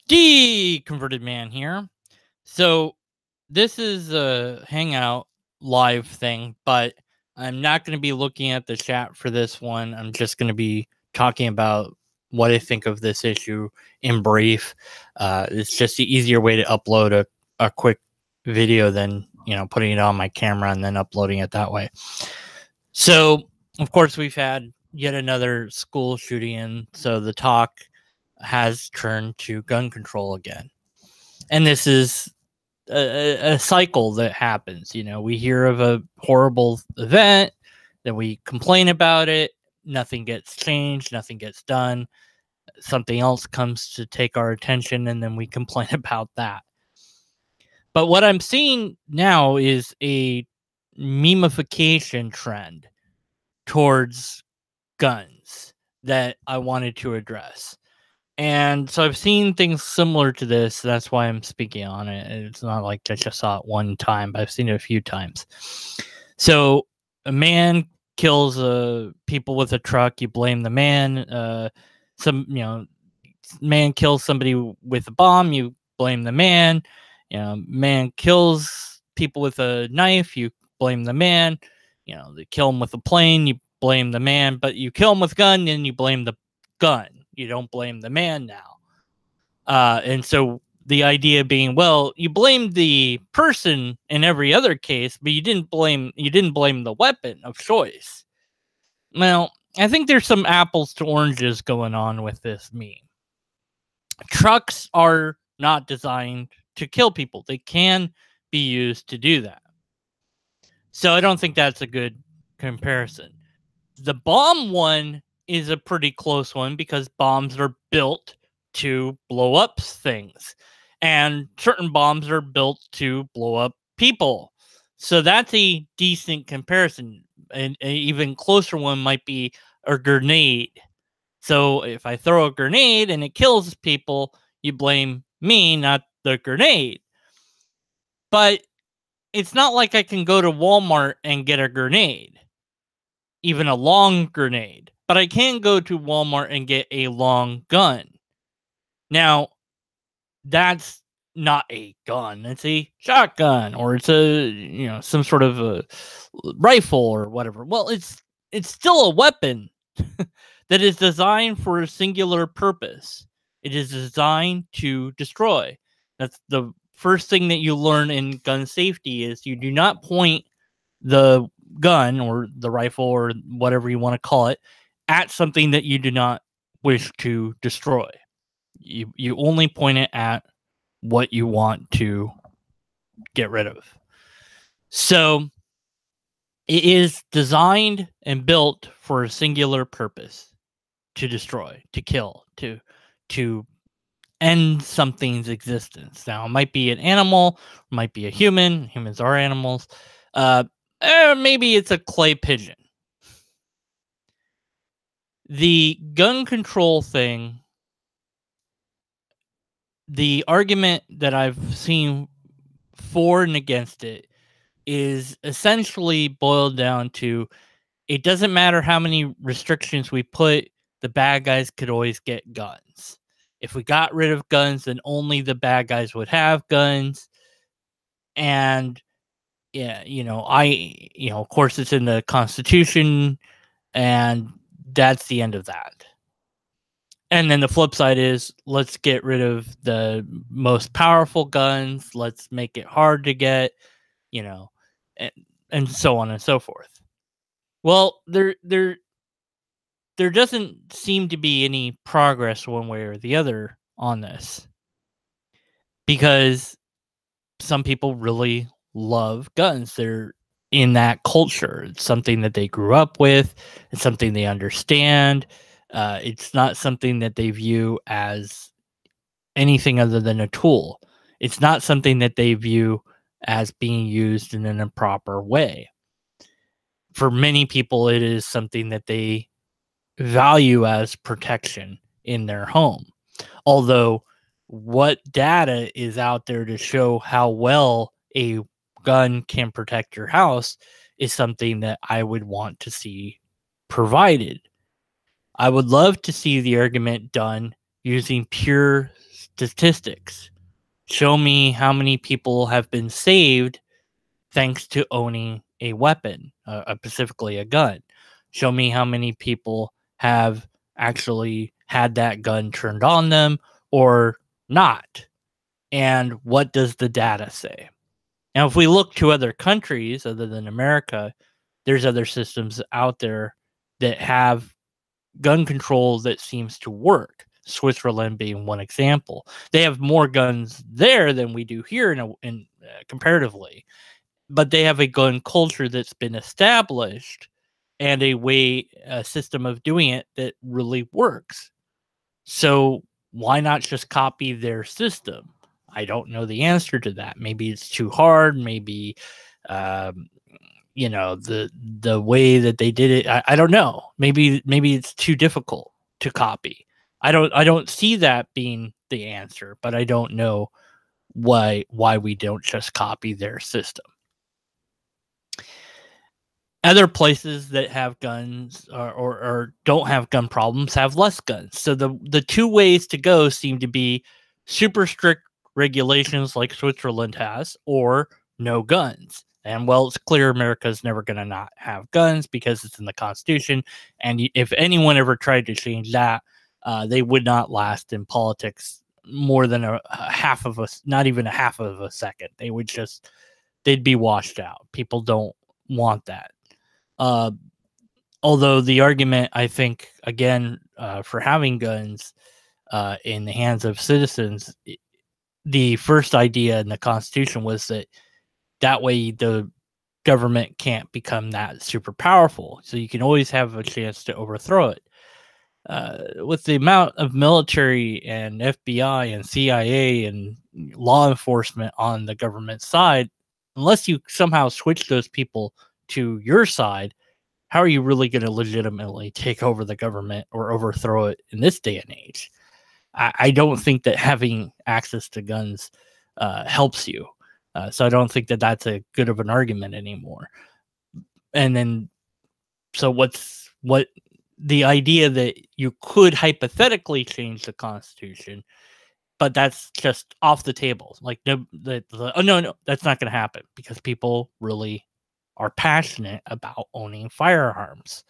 Deconverted Man here. So this is a Hangout live thing, but I'm not going to be looking at the chat for this one. I'm just going to be talking about what I think of this issue in brief. It's just the easier way to upload a quick video than, putting it on my camera and then uploading it that way. So, of course, we've had yet another school shooting, and so the talk has turned to gun control again. And this is a cycle that happens. We hear of a horrible event, then we complain about it, nothing gets changed, nothing gets done. Something else comes to take our attention, and then we complain about that. But what I'm seeing now is a memification trend towards guns that I wanted to address. And so I've seen things similar to this. That's why I'm speaking on it. It's not like I just saw it one time, but I've seen it a few times. So a man kills people with a truck. You blame the man. Man kills somebody with a bomb. You blame the man. Man kills people with a knife. You blame the man. They kill him with a plane. You blame the man. But you kill him with a gun, and you blame the gun. You don't blame the man now. And so the idea being, well, you blamed the person in every other case, but you didn't blame the weapon of choice. Well, I think there's some apples to oranges going on with this meme. Trucks are not designed to kill people. They can be used to do that. So I don't think that's a good comparison. The bomb one is a pretty close one because bombs are built to blow up things, and certain bombs are built to blow up people. So that's a decent comparison. And an even closer one might be a grenade. So if I throw a grenade and it kills people, you blame me, not the grenade. But it's not like I can go to Walmart and get a grenade, even a long grenade. But I can go to Walmart and get a long gun. Now, that's not a gun. It's a shotgun, or it's a some sort of a rifle or whatever. Well, it's still a weapon that is designed for a singular purpose. It is designed to destroy. That's the first thing that you learn in gun safety is you do not point the gun or the rifle or whatever you want to call it at something that you do not wish to destroy. You only point it at what you want to get rid of. So it is designed and built for a singular purpose: to destroy, to kill, to end something's existence. Now, it might be an animal, it might be a human. Humans are animals. Maybe it's a clay pigeon. The gun control thing, the argument that I've seen for and against it is essentially boiled down to it doesn't matter how many restrictions we put, the bad guys could always get guns. If we got rid of guns, then only the bad guys would have guns. And yeah, of course it's in the Constitution, and that's the end of that. And then the flip side is let's get rid of the most powerful guns. Let's make it hard to get, and so on and so forth. Well, there doesn't seem to be any progress one way or the other on this, because some people really love guns. They're in that culture. It's something that they grew up with. It's something they understand. It's not something that they view as anything other than a tool. It's not something that they view as being used in an improper way. For many people, it is something that they value as protection in their home. Although what data is out there to show how well a gun can protect your house is something that I would want to see provided. I would love to see the argument done using pure statistics. Show me how many people have been saved thanks to owning a weapon, specifically a gun. Show me how many people have actually had that gun turned on them or not. And what does the data say? Now, if we look to other countries other than America, there's other systems out there that have gun control that seems to work. Switzerland being one example. They have more guns there than we do here in comparatively, but they have a gun culture that's been established and a system of doing it that really works. So why not just copy their system? I don't know the answer to that. Maybe it's too hard. Maybe um, the way that they did it. I don't know. Maybe it's too difficult to copy. I don't see that being the answer, but I don't know why we don't just copy their system. Other places that have guns or don't have gun problems have less guns. So the two ways to go seem to be super strict regulations like Switzerland has, or no guns. And well, it's clear America's never going to not have guns because it's in the Constitution. And if anyone ever tried to change that, they would not last in politics more than a half of not even a half of a second. They'd be washed out. People don't want that. Although the argument, I think, again, for having guns in the hands of citizens, the first idea in the Constitution was that way the government can't become that super powerful. So you can always have a chance to overthrow it. With the amount of military and FBI and CIA and law enforcement on the government side, unless you somehow switch those people to your side, how are you really going to legitimately take over the government or overthrow it in this day and age? I don't think that having access to guns helps you. So I don't think that that's a good of an argument anymore. And then, so what the idea that you could hypothetically change the Constitution, but that's just off the table. Like, no, that's not going to happen because people really are passionate about owning firearms.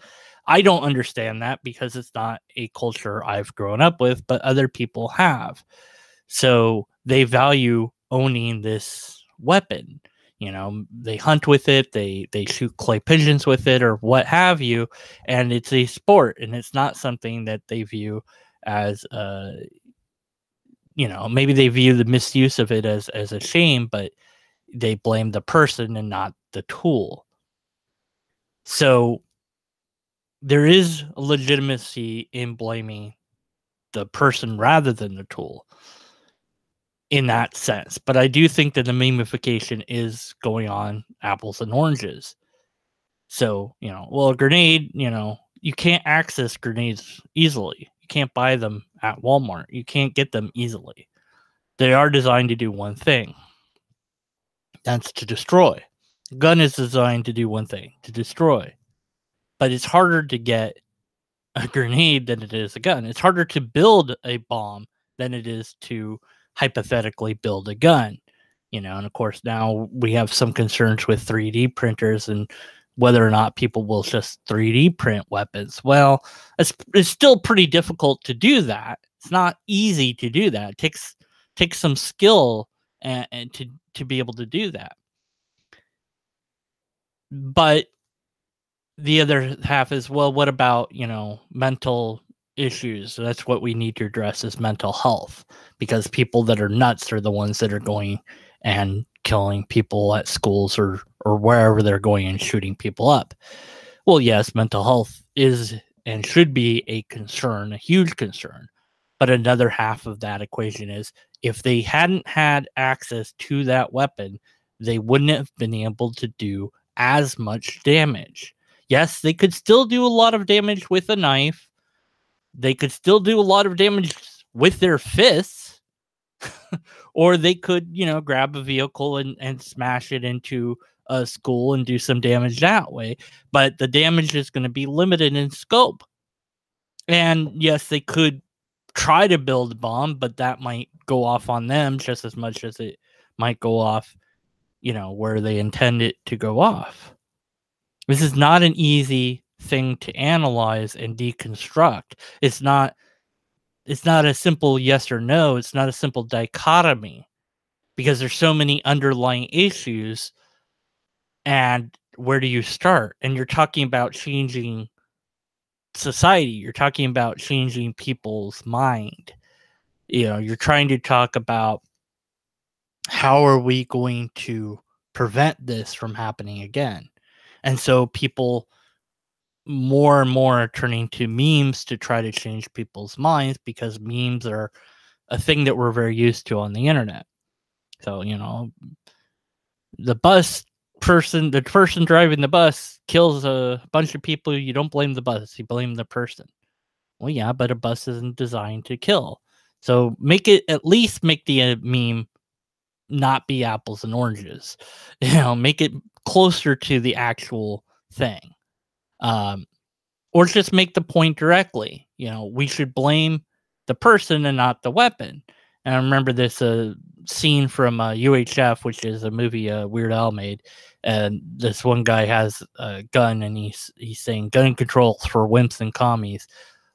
I don't understand that because it's not a culture I've grown up with, but other people have. So they value owning this weapon. They hunt with it, they shoot clay pigeons with it or what have you, and it's a sport, and it's not something that they view as maybe they view the misuse of it as a shame, but they blame the person and not the tool. So there is a legitimacy in blaming the person rather than the tool in that sense. But I do think that the memification is going on apples and oranges. So, a grenade, you can't access grenades easily. You can't buy them at Walmart. You can't get them easily. They are designed to do one thing. That's to destroy. A gun is designed to do one thing, to destroy. But it's harder to get a grenade than it is a gun. It's harder to build a bomb than it is to hypothetically build a gun. And of course now we have some concerns with 3D printers and whether or not people will just 3D print weapons. Well, it's still pretty difficult to do that. It's not easy to do that. It takes some skill and to be able to do that. But the other half is, well, what about, mental issues? That's what we need to address, is mental health, because people that are nuts are the ones that are going and killing people at schools or wherever they're going and shooting people up. Well, yes, mental health is and should be a concern, a huge concern. But another half of that equation is, if they hadn't had access to that weapon, they wouldn't have been able to do as much damage. Yes, they could still do a lot of damage with a knife. They could still do a lot of damage with their fists. Or they could, grab a vehicle and smash it into a school and do some damage that way. But the damage is going to be limited in scope. And yes, they could try to build a bomb, but that might go off on them just as much as it might go off, where they intend it to go off. This is not an easy thing to analyze and deconstruct. It's not a simple yes or no. It's not a simple dichotomy, because there's so many underlying issues. And where do you start? And you're talking about changing society. You're talking about changing people's mind. You're trying to talk about how are we going to prevent this from happening again. And so people more and more are turning to memes to try to change people's minds, because memes are a thing that we're very used to on the internet. So, the person driving the bus kills a bunch of people. You don't blame the bus, you blame the person. Well, yeah, but a bus isn't designed to kill. So at least make the meme not be apples and oranges. Make it closer to the actual thing. Or just make the point directly. We should blame the person and not the weapon. And I remember this scene from UHF, which is a movie Weird Al made. And this one guy has a gun, and he's saying gun control for wimps and commies.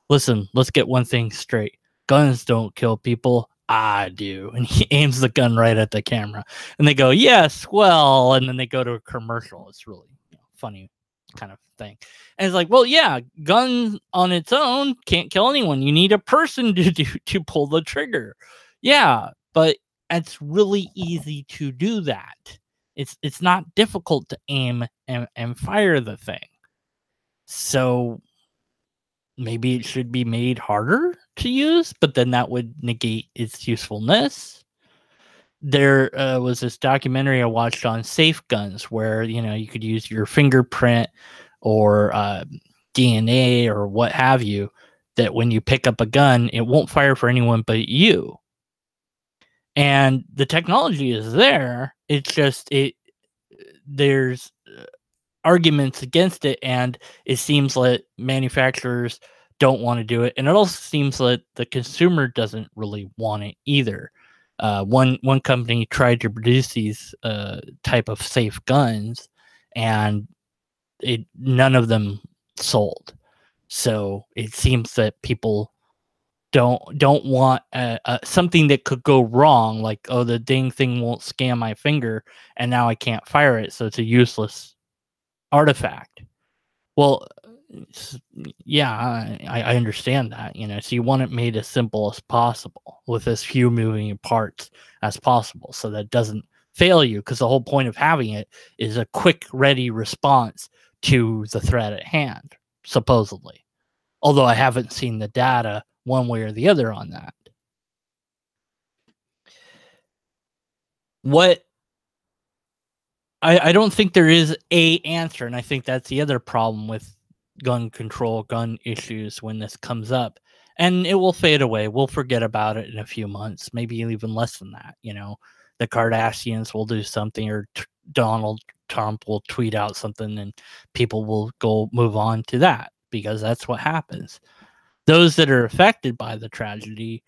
Listen, let's get one thing straight. Guns don't kill people. I do. And he aims the gun right at the camera. And they go, yes, well, and then they go to a commercial. It's really funny kind of thing. And it's like, well, yeah, gun on its own can't kill anyone. You need a person to pull the trigger. Yeah, but it's really easy to do that. It's not difficult to aim and fire the thing. So maybe it should be made harder to use, but then that would negate its usefulness. There was this documentary I watched on safe guns where, you could use your fingerprint or DNA or what have you, that when you pick up a gun, it won't fire for anyone but you. And the technology is there. It's just there's arguments against it, and it seems like manufacturers don't want to do it, and it also seems like the consumer doesn't really want it either. One company tried to produce these type of safe guns, and none of them sold. So it seems that people don't want something that could go wrong, like, oh, the dang thing won't scan my finger, and now I can't fire it, so it's a useless artifact. Well, yeah, I understand that, so you want it made as simple as possible with as few moving parts as possible, so that it doesn't fail you, because the whole point of having it is a quick, ready response to the threat at hand, supposedly. Although I haven't seen the data one way or the other on that. I don't think there is a answer, and I think that's the other problem with gun control, gun issues when this comes up. And it will fade away. We'll forget about it in a few months, maybe even less than that. The Kardashians will do something, or Donald Trump will tweet out something, and people will go move on to that, because that's what happens. Those that are affected by the tragedy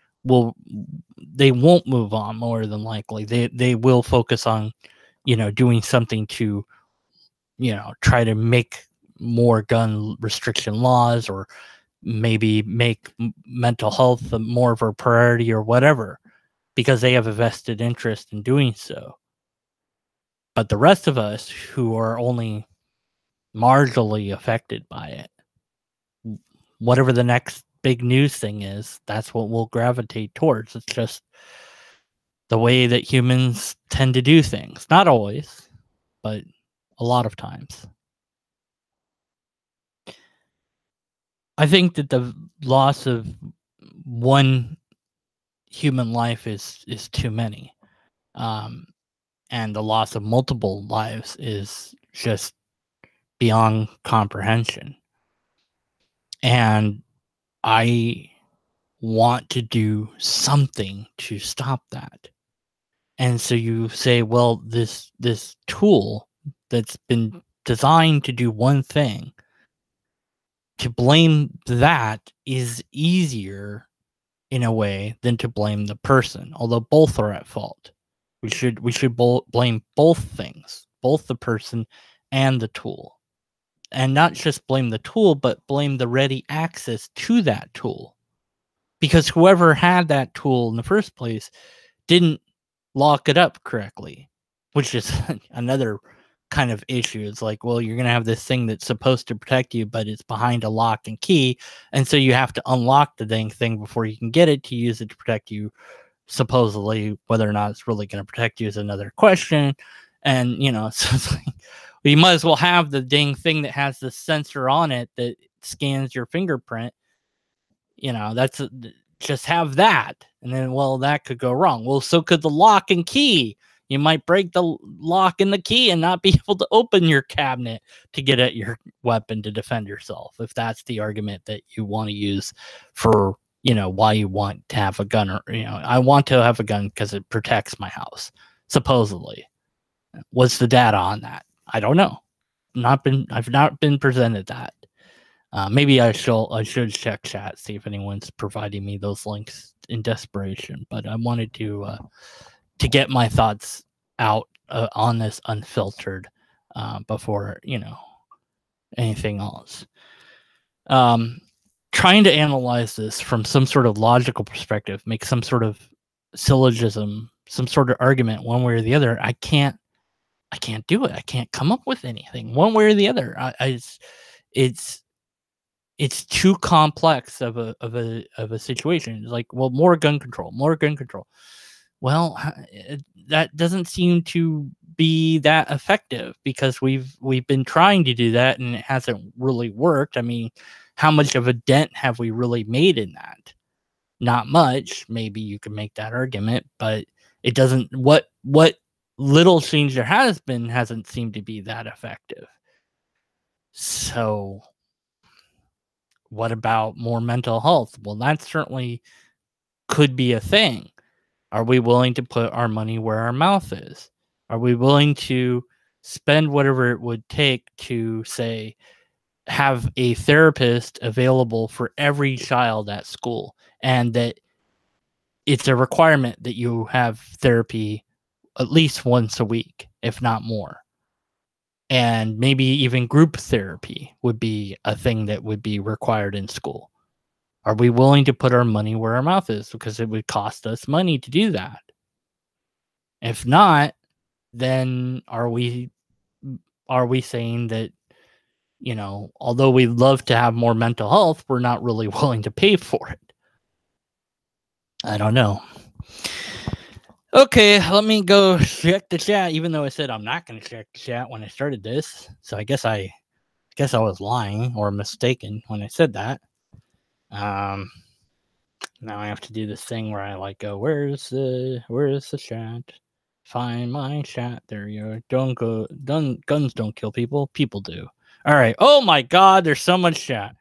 they won't move on, more than likely. They will focus on doing something to try to make more gun restriction laws, or maybe make mental health more of a priority, or whatever, because they have a vested interest in doing so. But the rest of us, who are only marginally affected by it, whatever the next big news thing is, that's what we'll gravitate towards. It's just the way that humans tend to do things. Not always, but a lot of times. I think that the loss of one human life is too many. And the loss of multiple lives is just beyond comprehension. And I want to do something to stop that. And so you say, well, this tool that's been designed to do one thing, to blame that is easier in a way than to blame the person, although both are at fault. We should blame both things, both the person and the tool. And not just blame the tool, but blame the ready access to that tool. Because whoever had that tool in the first place didn't lock it up correctly, which is another kind of issue. It's like, well, you're going to have this thing that's supposed to protect you, but it's behind a lock and key. And so you have to unlock the dang thing before you can get it to use it to protect you. Supposedly, whether or not it's really going to protect you is another question. And, so it's like, you might as well have the dang thing that has the sensor on it that scans your fingerprint. Just have that. And then, well, that could go wrong. Well, so could the lock and key. You might break the lock and the key and not be able to open your cabinet to get at your weapon to defend yourself, if that's the argument that you want to use for, why you want to have a gun. Or, I want to have a gun because it protects my house, supposedly. What's the data on that? I don't know. I've not been presented that. Maybe I should check chat, see if anyone's providing me those links in desperation. But I wanted to get my thoughts out on this unfiltered before anything else. Trying to analyze this from some sort of logical perspective, make some sort of syllogism, some sort of argument one way or the other. I can't do it. I can't come up with anything one way or the other. It's too complex of a situation. It's like, well, more gun control. Well, that doesn't seem to be that effective because we've been trying to do that and it hasn't really worked. I mean, how much of a dent have we really made in that? Not much. Maybe you can make that argument, but it doesn't. What little change there has been hasn't seemed to be that effective. So what about more mental health? Well, that certainly could be a thing. Are we willing to put our money where our mouth is? Are we willing to spend whatever it would take to, say, have a therapist available for every child at school, and that it's a requirement that you have therapy at least once a week, if not more? And maybe even group therapy would be a thing that would be required in school. Are we willing to put our money where our mouth is? Because it would cost us money to do that. If not, then are we saying that, although we'd love to have more mental health, we're not really willing to pay for it? I don't know. Okay, let me go check the chat, even though I said I'm not going to check the chat when I started this. So I guess I was lying or mistaken when I said that. Now I have to do this thing where I go, where's the chat? Find my chat. There you go. Guns don't kill people. People do. All right. Oh my God, there's so much chat.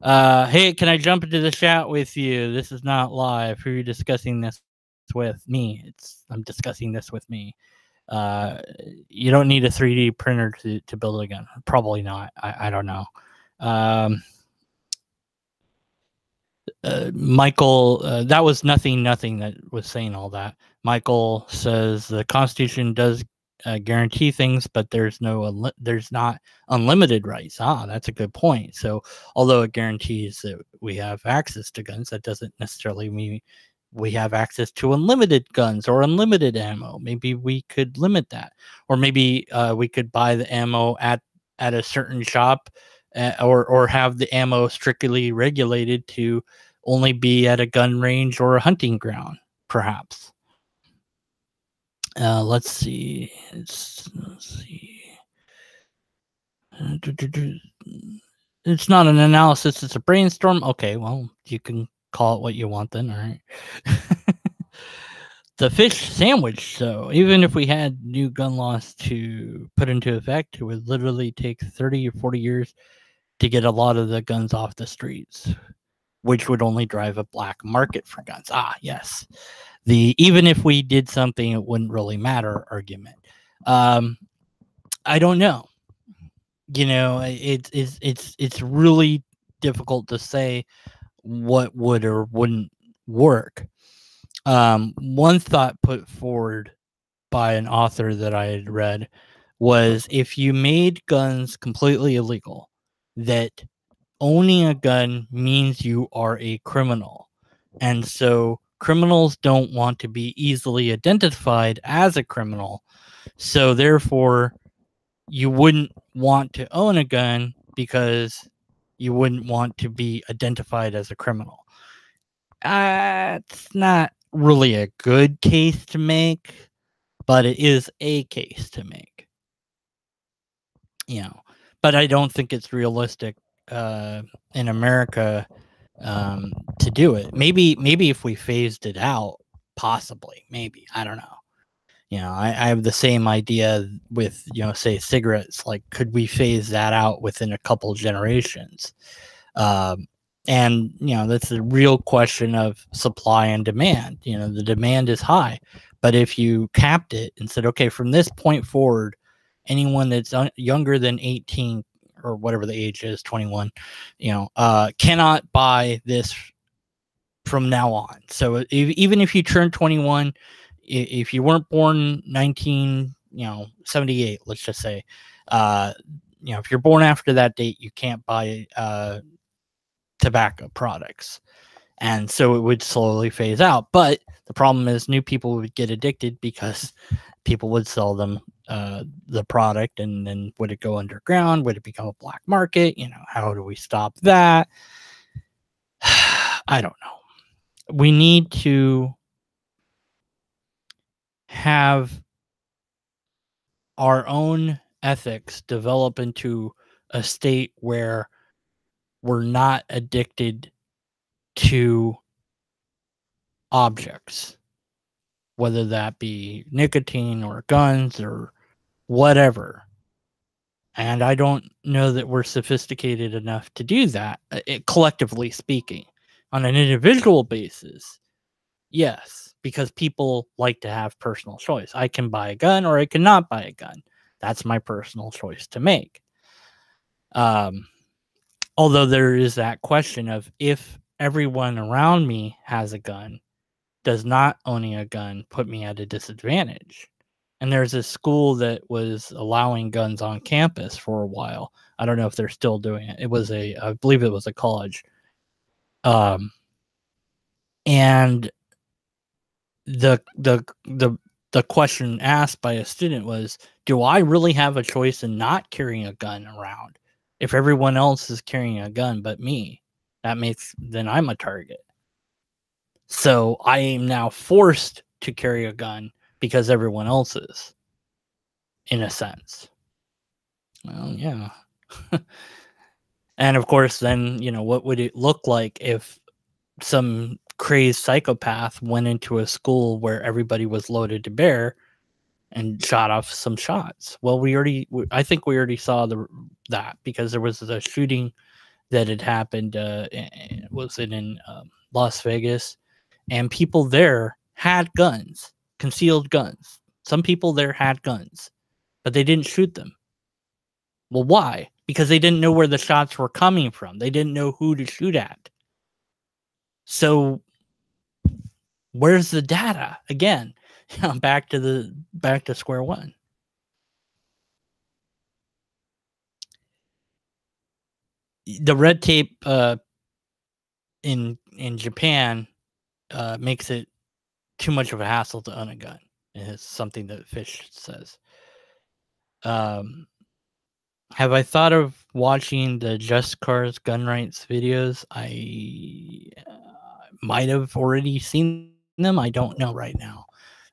Hey, can I jump into the chat with you? This is not live. Who are you discussing this with? Me. I'm discussing this with me. You don't need a 3D printer to build a gun. Probably not. I don't know. Michael, that was nothing that was saying all that. Michael says the Constitution does guarantee things, but there's not unlimited rights. That's a good point. So although it guarantees that we have access to guns, that doesn't necessarily mean we have access to unlimited guns or unlimited ammo. Maybe we could limit that, or maybe we could buy the ammo at a certain shop, or have the ammo strictly regulated to only be at a gun range or a hunting ground, perhaps. Let's see. It's not an analysis, it's a brainstorm. Okay, well, you can call it what you want then, all right? The fish sandwich, so even if we had new gun laws to put into effect, it would literally take 30 or 40 years to get a lot of the guns off the streets, which would only drive a black market for guns. Yes. Even if we did something, it wouldn't really matter argument. I don't know. It's really difficult to say what would or wouldn't work. One thought put forward by an author that I had read was if you made guns completely illegal, that owning a gun means you are a criminal. And so criminals don't want to be easily identified as a criminal. So therefore, you wouldn't want to own a gun because you wouldn't want to be identified as a criminal. It's not really a good case to make, but it is a case to make. But I don't think it's realistic in America to do it. Maybe if we phased it out, possibly, maybe, I don't know. I have the same idea with, say cigarettes. Like, could we phase that out within a couple generations? And that's a real question of supply and demand. The demand is high, but if you capped it and said, okay, from this point forward, anyone that's younger than 18 or whatever the age is, 21, cannot buy this from now on. So even if you turn 21, if you weren't born 1978, let's just say, if you're born after that date, you can't buy tobacco products. And so it would slowly phase out. But the problem is new people would get addicted because people would sell them the product, and then would it go underground? Would it become a black market? How do we stop that? I don't know. We need to have our own ethics develop into a state where we're not addicted to objects, whether that be nicotine or guns or whatever. And I don't know that we're sophisticated enough to do that, collectively speaking. On an individual basis, yes, because people like to have personal choice. I can buy a gun or I cannot buy a gun. That's my personal choice to make. Although there is that question of, if everyone around me has a gun, does not owning a gun put me at a disadvantage? And there's a school that was allowing guns on campus for a while. I don't know if they're still doing it. I believe it was a college. And the question asked by a student was, do I really have a choice in not carrying a gun around? If everyone else is carrying a gun but me, then I'm a target. So I am now forced to carry a gun because everyone else is, in a sense. Well, yeah. And of course, then, what would it look like if some crazed psychopath went into a school where everybody was loaded to bear and shot off some shots? Well, I think we already saw that, because there was a shooting that had happened. Was it in Las Vegas? And people there had guns, concealed guns. Some people there had guns, but they didn't shoot them. Well, why? Because they didn't know where the shots were coming from. They didn't know who to shoot at. So where's the data? Again, back to square one. The red tape in Japan makes it too much of a hassle to own a gun. It's something that Fish says. Have I thought of watching the Just Cars gun rights videos? I might have already seen them. I don't know right now.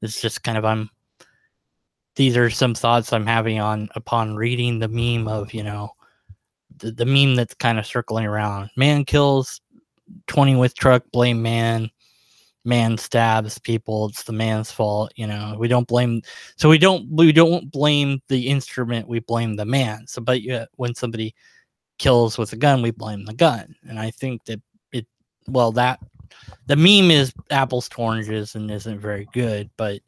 It's just kind of these are some thoughts I'm having upon reading the meme of, the meme that's kind of circling around. Man kills 20 with truck, blame man. Man stabs people, it's the man's fault. We don't blame. So we don't blame the instrument, we blame the man. So, but when somebody kills with a gun, we blame the gun. And I think that that the meme is apples to oranges and isn't very good. But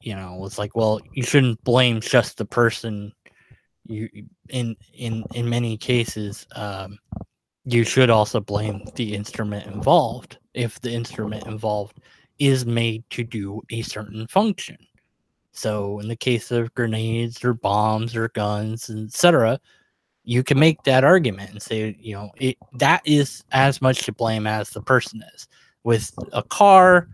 it's like, well, you shouldn't blame just the person. You in many cases, you should also blame the instrument involved. if the instrument involved is made to do a certain function. So in the case of grenades or bombs or guns, etc., you can make that argument and say, that is as much to blame as the person is. With a car,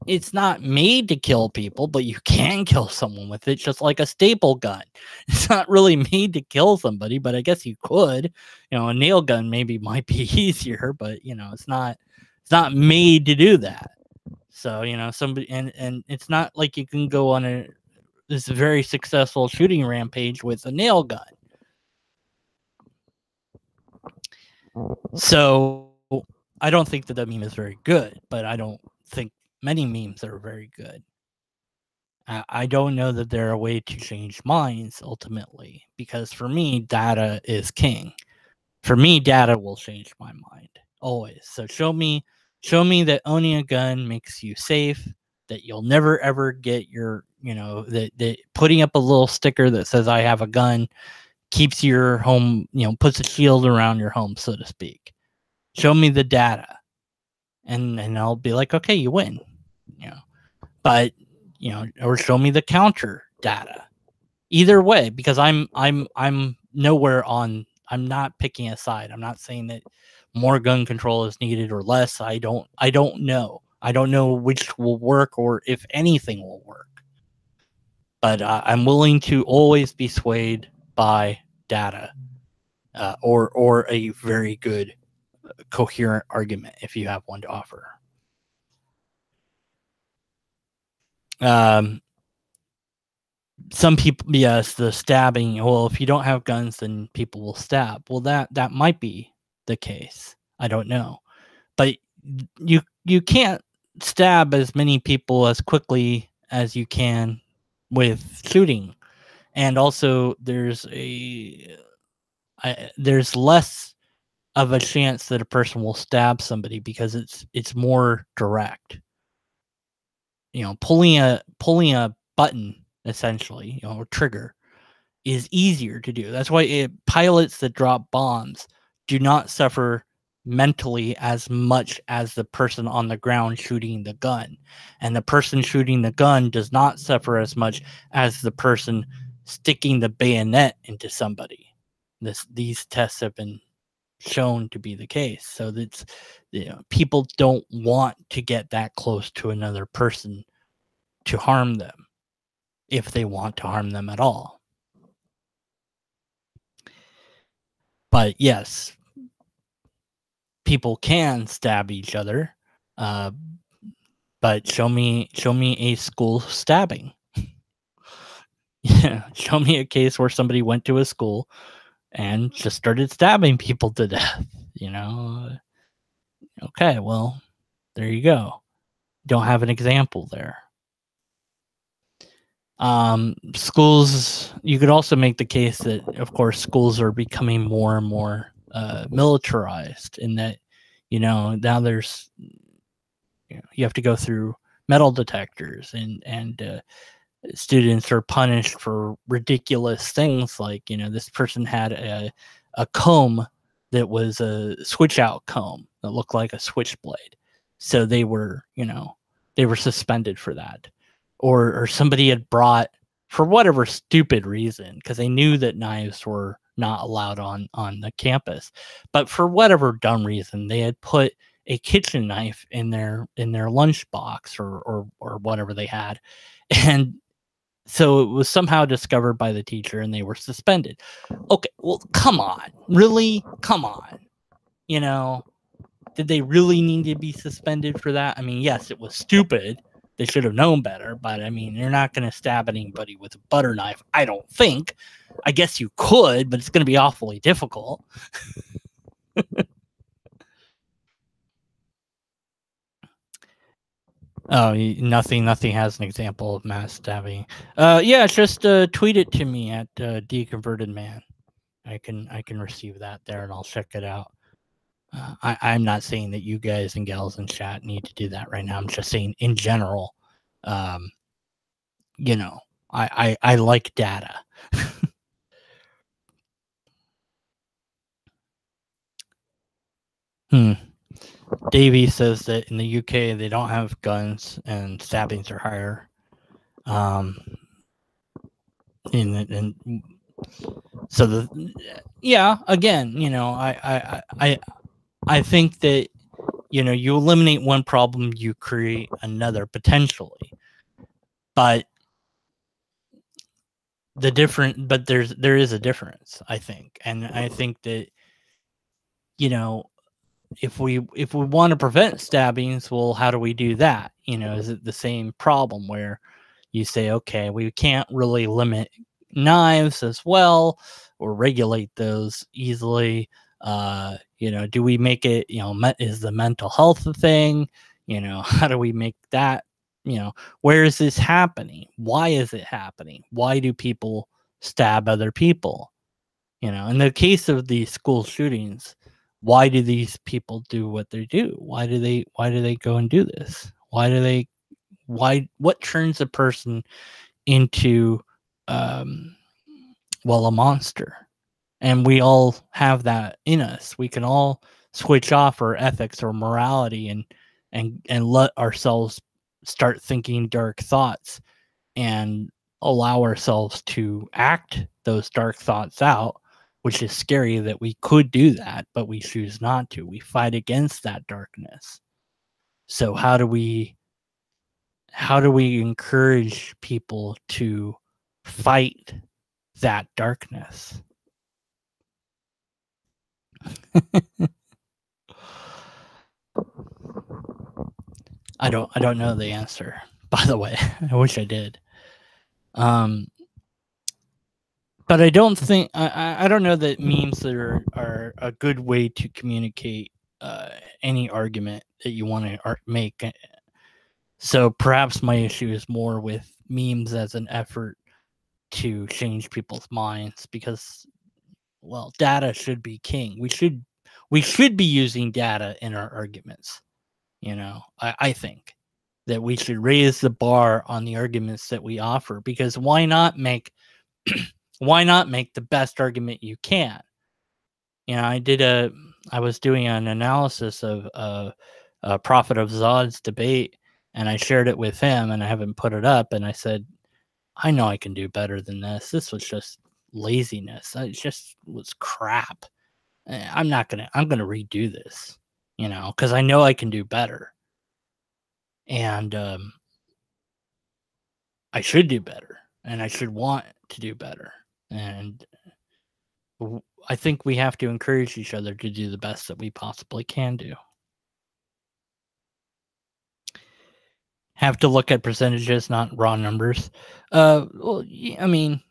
it's not made to kill people, but you can kill someone with it, just like a staple gun. It's not really made to kill somebody, but I guess you could. A nail gun maybe might be easier, but it's not made to do that. So somebody, and it's not like you can go on this very successful shooting rampage with a nail gun. So I don't think that meme is very good, but I don't think many memes are very good. I don't know that they're a way to change minds ultimately, because for me, data is king. For me, data will change my mind always. So show me that owning a gun makes you safe, that you'll never ever get your, that putting up a little sticker that says I have a gun keeps your home, puts a shield around your home, so to speak. Show me the data, and I'll be like, okay, you win. But or show me the counter data. Either way, because I'm nowhere on. I'm not picking a side. I'm not saying that more gun control is needed or less. I don't know. I don't know which will work or if anything will work. But I'm willing to always be swayed by data, or a very good, coherent argument if you have one to offer. Some people, yes, the stabbing. Well, if you don't have guns, then people will stab. Well, that might be the case. I don't know, but you can't stab as many people as quickly as you can with shooting, and also there's less of a chance that a person will stab somebody because it's more direct. Pulling a button, essentially, a trigger, is easier to do. That's why pilots that drop bombs do not suffer mentally as much as the person on the ground shooting the gun. And the person shooting the gun does not suffer as much as the person sticking the bayonet into somebody. These tests have been shown to be the case. So that's, people don't want to get that close to another person to harm them, if they want to harm them at all. But yes, people can stab each other, but show me a school stabbing. Yeah, show me a case where somebody went to a school and just started stabbing people to death. Okay, well, there you go. Don't have an example there. Schools, you could also make the case that, of course, schools are becoming more and more militarized, in that, now there's, you have to go through metal detectors, and students are punished for ridiculous things like, this person had a comb that was a switch out comb that looked like a switchblade, so they were suspended for that. Or somebody had brought, for whatever stupid reason, because they knew that knives were not allowed on the campus, but for whatever dumb reason, they had put a kitchen knife in their lunchbox or whatever they had, and so it was somehow discovered by the teacher, and they were suspended. Okay, well, come on, really, come on, did they really need to be suspended for that? I mean, yes, it was stupid. They should have known better, but I mean, you're not going to stab anybody with a butter knife, I don't think. I guess you could, but it's going to be awfully difficult. Oh, nothing has an example of mass stabbing. Yeah, just tweet it to me at Deconverted Man. I can receive that there, and I'll check it out. I'm not saying that you guys and gals in chat need to do that right now. I'm just saying in general, I like data. Davey says that in the UK they don't have guns and stabbings are higher. And so again, I think that you eliminate one problem, you create another potentially, but there is a difference, I think, and I think that if we want to prevent stabbings, well, how do we do that? Is it the same problem where you say, okay, we can't really limit knives as well or regulate those easily? Do we make it, is the mental health a thing? How do we make that, where is this happening? Why is it happening? Why do people stab other people? In the case of these school shootings, why do these people do what they do? Why do they go and do this? What turns a person into a monster? And we all have that in us. We can all switch off our ethics or morality and let ourselves start thinking dark thoughts and allow ourselves to act those dark thoughts out, which is scary that we could do that, but we choose not to. We fight against that darkness. So how do we encourage people to fight that darkness? I don't know the answer, by the way. I wish I did. But I don't think I don't know that memes are a good way to communicate any argument that you want to make. So perhaps my issue is more with memes as an effort to change people's minds, because, well, data should be king. We should be using data in our arguments. I think that we should raise the bar on the arguments that we offer, because why not make the best argument you can? I was doing an analysis of Prophet of Zod's debate, and I shared it with him, and I haven't put it up, and I said, I know I can do better than this. This was just laziness. It just was crap. I'm gonna redo this, because I know I can do better. And I should do better, and I should want to do better. And I think we have to encourage each other to do the best that we possibly can do. Have to look at percentages, not raw numbers. Well, I mean,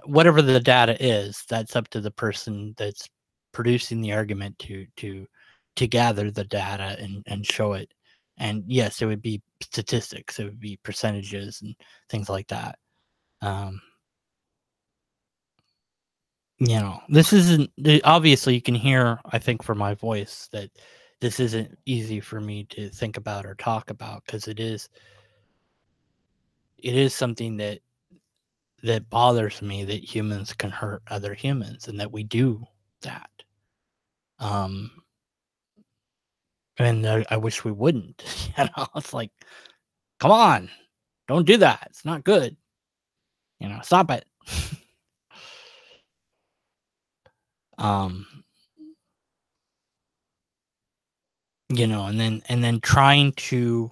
whatever the data is, that's up to the person that's producing the argument to gather the data and show it. And yes, it would be statistics, it would be percentages and things like that. This isn't, obviously you can hear, I think, from my voice that this isn't easy for me to think about or talk about, because it is something that bothers me, that humans can hurt other humans and that we do that. And I wish we wouldn't. It's like, come on, don't do that. It's not good. Stop it. And then trying to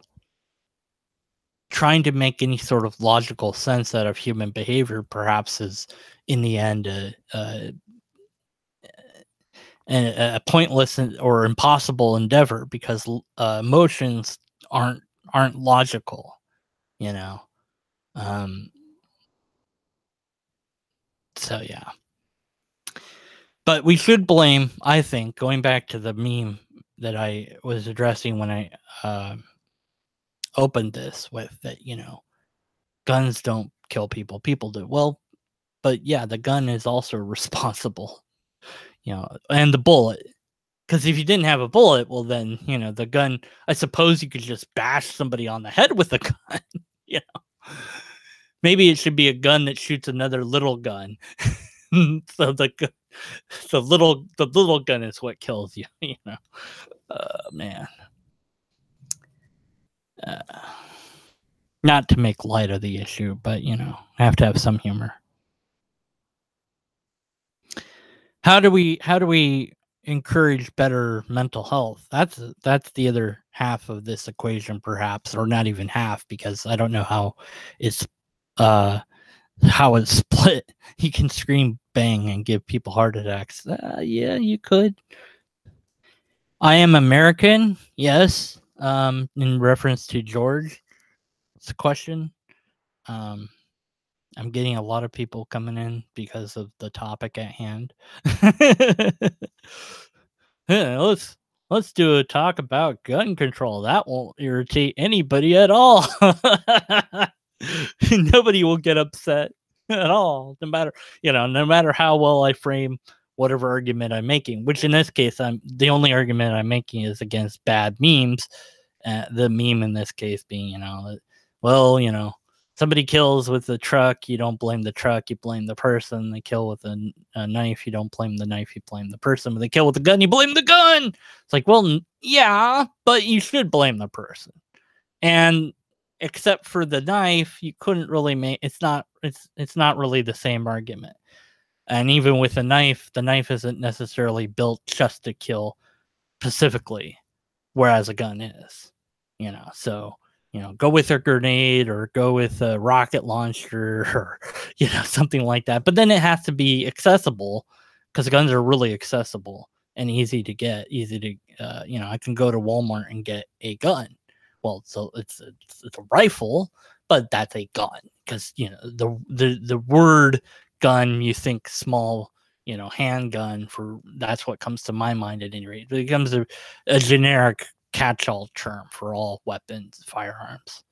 make any sort of logical sense out of human behavior perhaps is in the end a pointless or impossible endeavor, because emotions aren't logical. So yeah, but we should blame, I think, going back to the meme that I was addressing when I opened this with, that guns don't kill people, people do. Well, but yeah, the gun is also responsible, and the bullet. Because if you didn't have a bullet, well, then, the gun, I suppose you could just bash somebody on the head with a gun. Maybe it should be a gun that shoots another little gun. So the little gun is what kills you, Man. Not to make light of the issue, but I have to have some humor. How do we encourage better mental health? That's the other half of this equation, perhaps, or not even half, because I don't know it's uh how it's split. You can scream bang and give people heart attacks. Yeah, you could. I am American. Yes. In reference to George, it's a question. I'm getting a lot of people coming in because of the topic at hand. Yeah, let's do a talk about gun control. That won't irritate anybody at all. Nobody will get upset at all, no matter how well I frame whatever argument I'm making. Which in this case, the only argument I'm making is against bad memes. The meme in this case being, somebody kills with a truck, you don't blame the truck, you blame the person. They kill with a knife, you don't blame the knife, you blame the person. When they kill with a gun, you blame the gun. It's like, well, yeah, but you should blame the person. And except for the knife, you couldn't really make it's not really the same argument. And even with a knife, the knife isn't necessarily built just to kill specifically, whereas a gun is. So go with a grenade or go with a rocket launcher or something like that. But then it has to be accessible, because guns are really accessible and easy to get. I can go to Walmart and get a gun. Well, so it's a rifle, but that's a gun, because the word gun, you think small, handgun. That's what comes to my mind at any rate. It becomes a generic catch-all term for all weapons, firearms.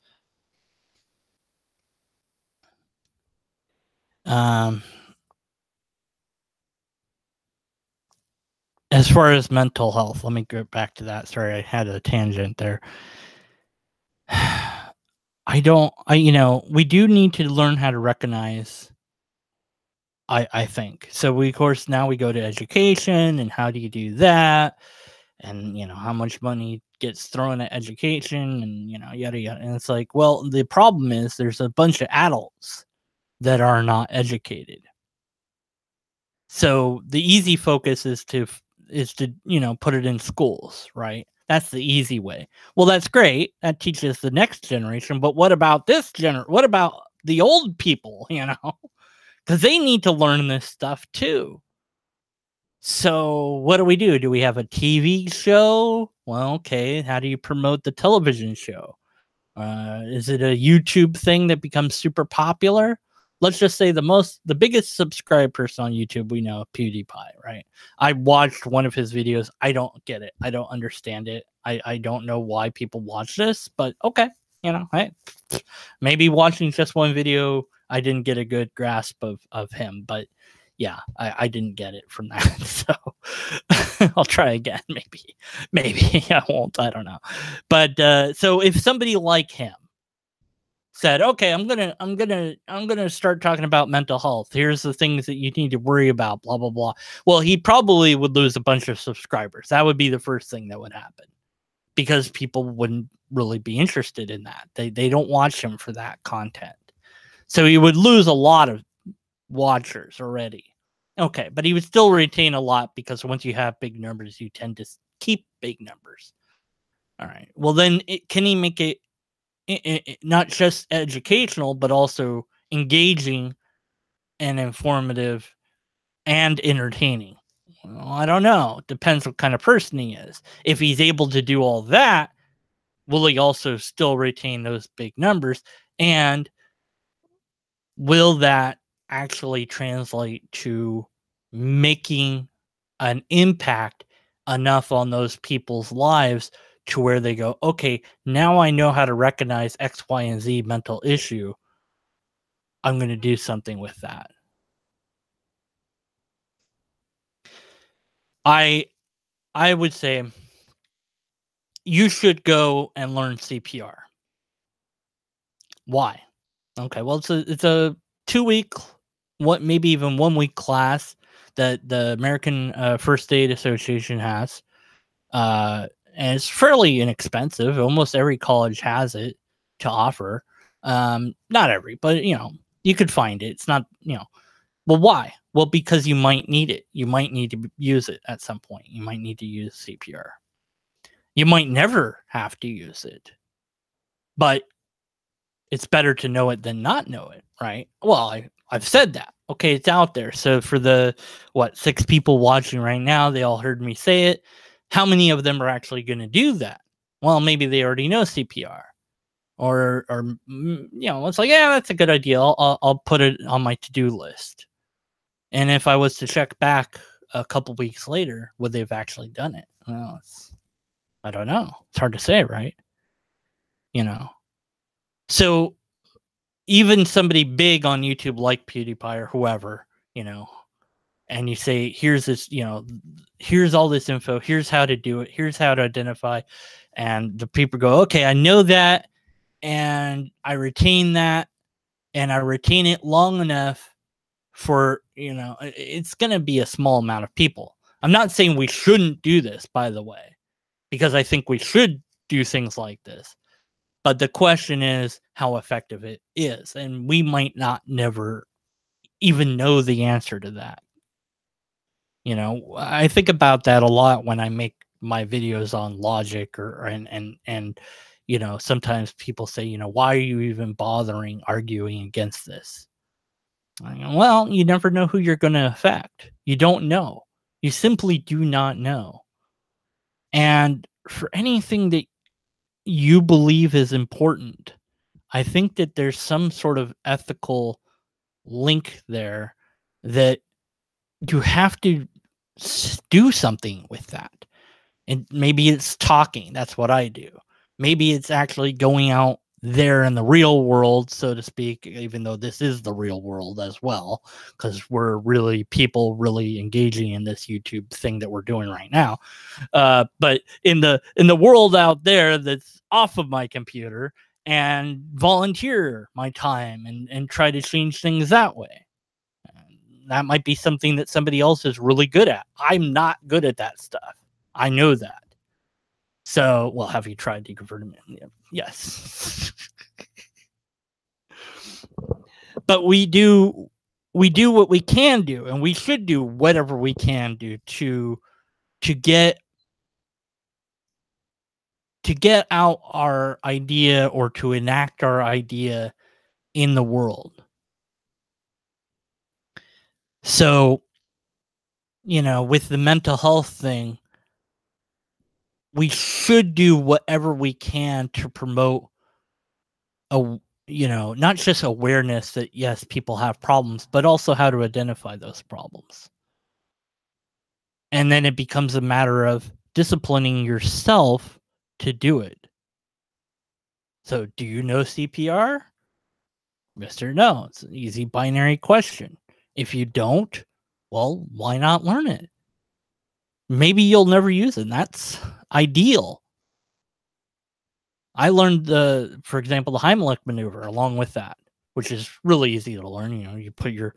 As far as mental health, let me go back to that. Sorry, I had a tangent there. We do need to learn how to recognize, I think. So we, of course, now we go to education, and how do you do that? And how much money gets thrown at education, and yada yada. And it's like, well, the problem is there's a bunch of adults that are not educated. So the easy focus is to put it in schools, right? That's the easy way. Well, that's great. That teaches the next generation, but what about what about the old people, Cuz they need to learn this stuff too. So what do? Do we have a TV show? Well, okay, how do you promote the television show? Is it a YouTube thing that becomes super popular? Let's just say the biggest subscribed person on YouTube we know, PewDiePie, right? I watched one of his videos. I don't get it. I don't understand it. I don't know why people watch this, but okay, hey, maybe watching just one video, I didn't get a good grasp of him, but yeah, I didn't get it from that. So I'll try again. Maybe I won't. I don't know. But so if somebody like him said, okay, I'm gonna start talking about mental health. Here's the things that you need to worry about, blah blah blah. Well, he probably would lose a bunch of subscribers. That would be the first thing that would happen, because people wouldn't really be interested in that. They don't watch him for that content. So he would lose a lot of watchers already. Okay, but he would still retain a lot, because once you have big numbers, you tend to keep big numbers. All right. Well, then can he make it not just educational, but also engaging and informative and entertaining? Well, I don't know. Depends what kind of person he is. If he's able to do all that, will he also still retain those big numbers? And will that actually translate to making an impact enough on those people's lives to where they go, okay, now I know how to recognize X, Y, and Z mental issue. I'm going to do something with that. I would say you should go and learn CPR. Why? Okay, well, it's a 2-week, maybe even 1-week class that the American First Aid Association has. and it's fairly inexpensive. Almost every college has it to offer. Not every, but you could find it. It's not, well, why? Well, because you might need it. You might need to use it at some point. You might need to use CPR. You might never have to use it, but it's better to know it than not know it, right? Well, I've said that. Okay, it's out there. So for the 6 people watching right now, they all heard me say it. How many of them are actually going to do that? Well, maybe they already know CPR, or it's like, yeah, that's a good idea. I'll put it on my to-do list. And if I was to check back a couple weeks later, would they have actually done it? Well, I don't know. It's hard to say, right? So even somebody big on YouTube like PewDiePie or whoever, and you say, here's this, here's all this info, here's how to do it, here's how to identify. And the people go, okay, I know that. And I retain that, and I retain it long enough for, it's going to be a small amount of people. I'm not saying we shouldn't do this, by the way, because I think we should do things like this. But the question is how effective it is. And we might not never even know the answer to that. I think about that a lot when I make my videos on logic and sometimes people say, why are you even bothering arguing against this? Well, you never know who you're going to affect. You don't know. You simply do not know. And for anything that you believe is important, I think that there's some sort of ethical link there that you have to do something with that. And maybe it's talking. That's what I do. Maybe it's actually going out there in the real world, so to speak, even though this is the real world as well, because we're really people really engaging in this YouTube thing that we're doing right now. But in the world out there that's off of my computer, and volunteer my time and try to change things that way. That might be something that somebody else is really good at. I'm not good at that stuff. I know that. So, well, have you tried deconverting? Yes. But we do what we can do, and we should do whatever we can do to get out our idea or to enact our idea in the world. So, with the mental health thing, we should do whatever we can to promote not just awareness that yes, people have problems, but also how to identify those problems. And then it becomes a matter of disciplining yourself to do it. So, do you know CPR? Yes or no? It's an easy binary question. If you don't, well, why not learn it? Maybe you'll never use it. And that's ideal. I learned for example, the Heimlich maneuver along with that, which is really easy to learn. You put your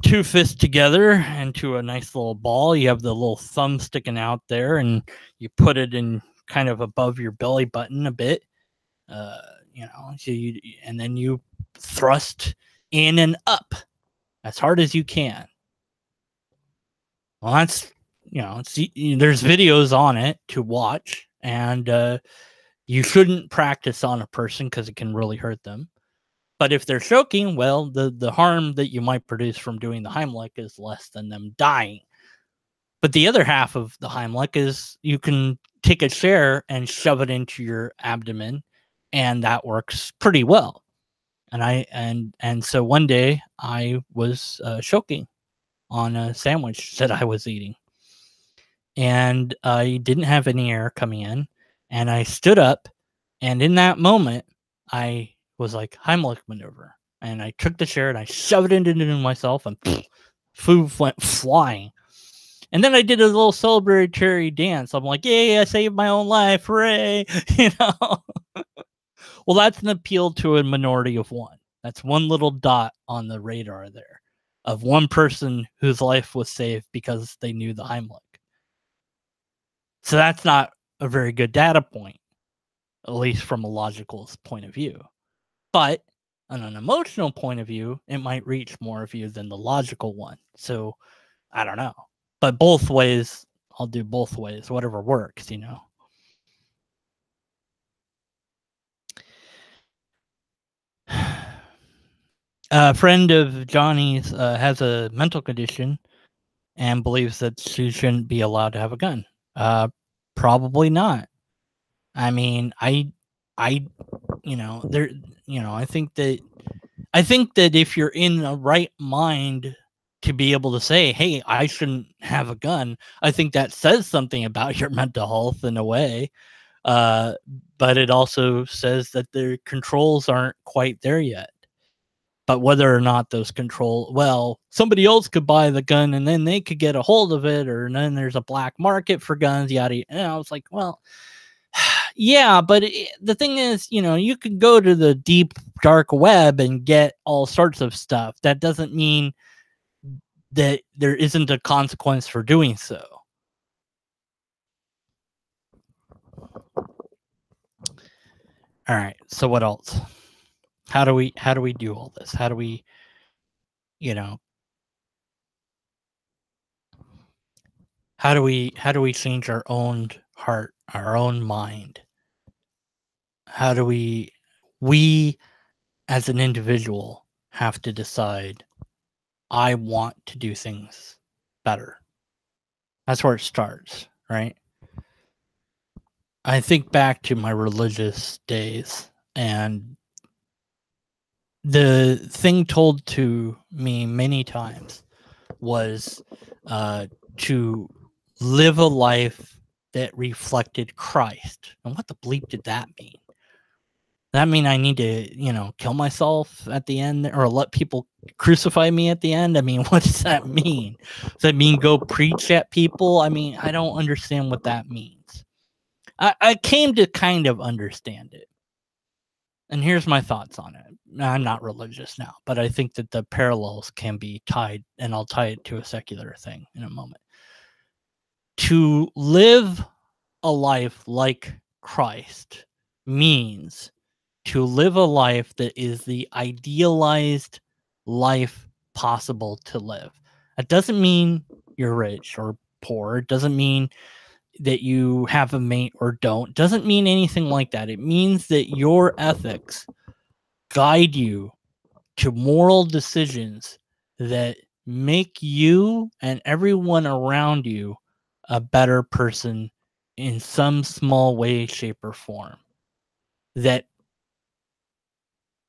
2 fists together into a nice little ball. You have the little thumb sticking out there, and you put it in kind of above your belly button a bit. And then you thrust in and up as hard as you can. Well, that's there's videos on it to watch, and you shouldn't practice on a person because it can really hurt them. But if they're choking, well, the harm that you might produce from doing the Heimlich is less than them dying. But the other half of the Heimlich is you can take a chair and shove it into your abdomen, and that works pretty well. And so one day I was choking on a sandwich that I was eating, and I didn't have any air coming in, and I stood up, and in that moment I was like, Heimlich maneuver, and I took the chair and I shoved it into myself, and food went flying. And then I did a little celebratory dance. I'm like, yay, I saved my own life, hooray. Well, that's an appeal to a minority of one. That's one little dot on the radar there of one person whose life was saved because they knew the Heimlich. So that's not a very good data point, at least from a logical point of view. But on an emotional point of view, it might reach more of you than the logical one. So I don't know. But both ways, I'll do both ways, whatever works, you know. A friend of Johnny's has a mental condition and believes that she shouldn't be allowed to have a gun. Probably not. I mean, you know, there, you know, I think that if you're in the right mind to be able to say, "Hey, I shouldn't have a gun," I think that says something about your mental health in a way. But it also says that the controls aren't quite there yet. But whether or not those somebody else could buy the gun and then they could get a hold of it, or then there's a black market for guns, yada. And I was like, well, yeah, but the thing is, you know, you could go to the deep dark web and get all sorts of stuff. That doesn't mean that there isn't a consequence for doing so. All right. So what else? How do we do all this? How do we, you know, how do we change our own heart, our own mind? How do we as an individual have to decide, I want to do things better. That's where it starts, right? I think back to my religious days, and the thing told to me many times was to live a life that reflected Christ. And what the bleep did that mean? That mean I need to, you know, kill myself at the end, or let people crucify me at the end? I mean, what does that mean? Does that mean go preach at people? I mean, I don't understand what that means. I came to kind of understand it. And here's my thoughts on it. I'm not religious now, but I think that the parallels can be tied, and I'll tie it to a secular thing in a moment. To live a life like Christ means to live a life that is the idealized life possible to live. It doesn't mean you're rich or poor. It doesn't mean that you have a mate or don't. It doesn't mean anything like that. It means that your ethics guide you to moral decisions that make you and everyone around you a better person in some small way, shape, or form. That